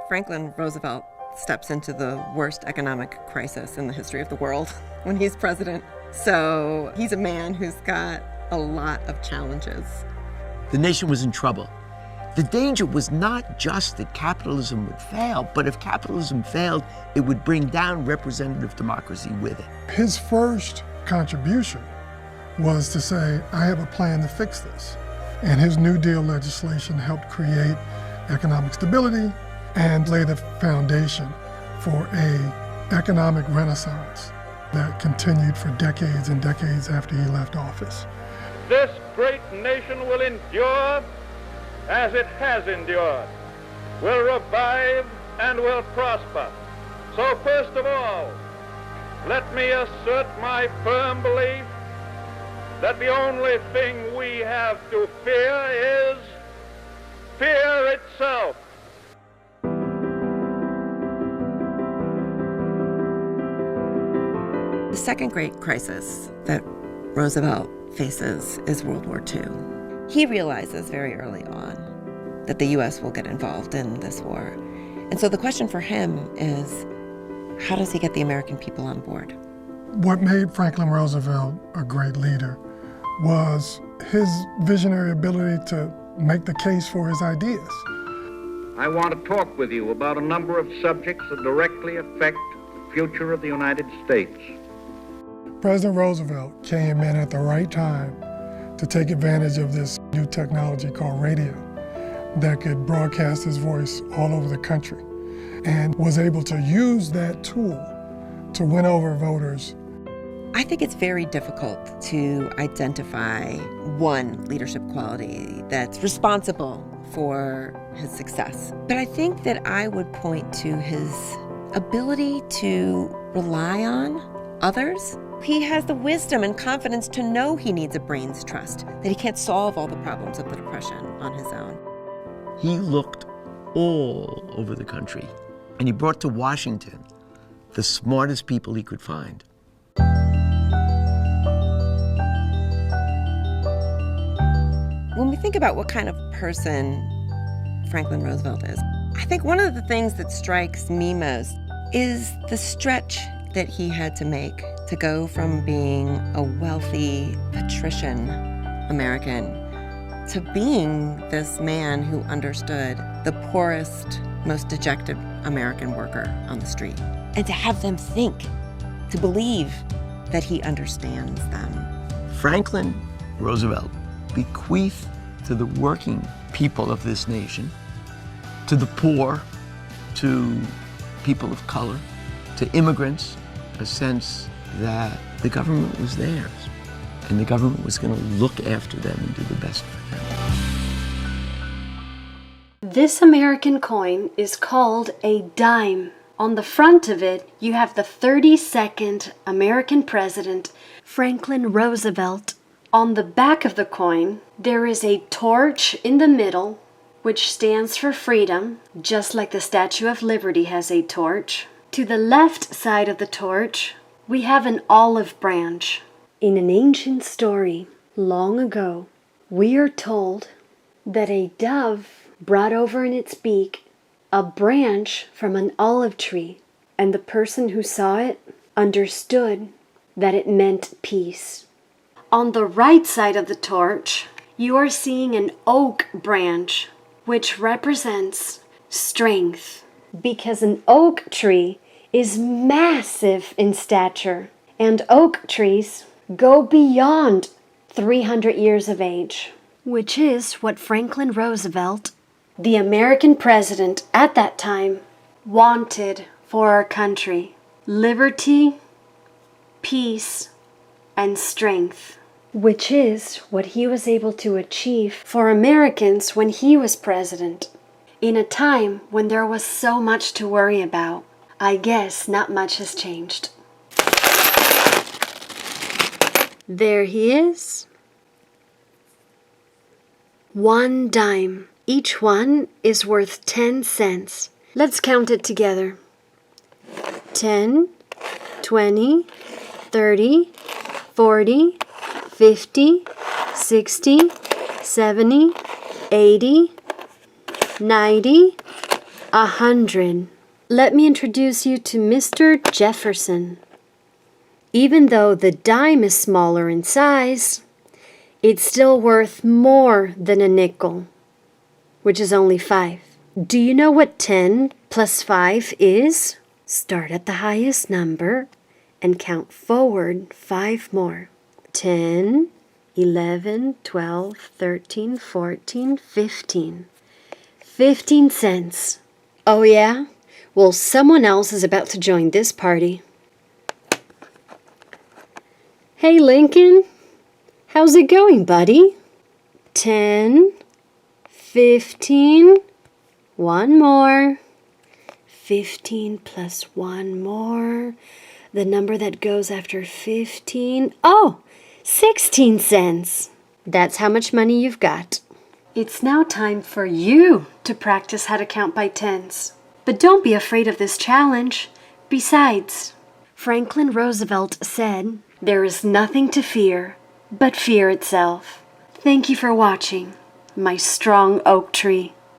Franklin Roosevelt steps into the worst economic crisis in the history of the world when he's president. So he's a man who's got a lot of challenges. The nation was in trouble. The danger was not just that capitalism would fail, but if capitalism failed, it would bring down representative democracy with it. His first contribution was to say, I have a plan to fix this. And his New Deal legislation helped create economic stability and lay the foundation for an economic renaissance that continued for decades and decades after he left office. This great nation will endure as it has endured, will revive and will prosper. So first of all, let me assert my firm belief that the only thing we have to fear is fear itself. The second great crisis that Roosevelt faces is World War II. He realizes very early on that the U.S. will get involved in this war. And so the question for him is, how does he get the American people on board? What made Franklin Roosevelt a great leader was his visionary ability to make the case for his ideas. I want to talk with you about a number of subjects that directly affect the future of the United States. President Roosevelt came in at the right time to take advantage of this new technology called radio that could broadcast his voice all over the country, and was able to use that tool to win over voters. I think it's very difficult to identify one leadership quality that's responsible for his success. But I think that I would point to his ability to rely on others. He has the wisdom and confidence to know he needs a brain's trust, that he can't solve all the problems of the Depression on his own. He looked all over the country, and he brought to Washington the smartest people he could find. When we think about what kind of person Franklin Roosevelt is, I think one of the things that strikes me most is the stretch that he had to make to go from being a wealthy patrician American to being this man who understood the poorest, most dejected American worker on the street. And to have them think, to believe that he understands them. Franklin Roosevelt bequeathed to the working people of this nation, to the poor, to people of color, to immigrants, a sense that the government was theirs, and the government was going to look after them and do the best for them. This American coin is called a dime. On the front of it, you have the 32nd American president, Franklin Roosevelt. On the back of the coin, there is a torch in the middle, which stands for freedom, just like the Statue of Liberty has a torch. To the left side of the torch, we have an olive branch. In an ancient story, long ago, we are told that a dove brought over in its beak a branch from an olive tree, and the person who saw it understood that it meant peace. On the right side of the torch, you are seeing an oak branch, which represents strength, because an oak tree is massive in stature, and oak trees go beyond 300 years of age, which is what Franklin Roosevelt, the American president at that time, wanted for our country: liberty, peace, and strength, which is what he was able to achieve for Americans when he was president. In a time when there was so much to worry about, I guess not much has changed. There he is. 1 dime. Each one is worth 10 cents. Let's count it together. 10, 20, 30, 40, 50, 60, 70, 80, 90, 100. Let me introduce you to Mr. Jefferson. Even though the dime is smaller in size, it's still worth more than a nickel, which is only 5. Do you know what 10 plus 5 is? Start at the highest number and count forward 5 more. 10, 11, 12, 13, 14, 15. 15 cents. Oh yeah? Well, someone else is about to join this party. Hey, Lincoln. How's it going, buddy? 10, 15, one more. 15 plus one more. The number that goes after 15. Oh, 16 cents. That's how much money you've got. It's now time for you to practice how to count by tens. But don't be afraid of this challenge. Besides, Franklin Roosevelt said, "There is nothing to fear but fear itself." Thank you for watching, my strong oak tree.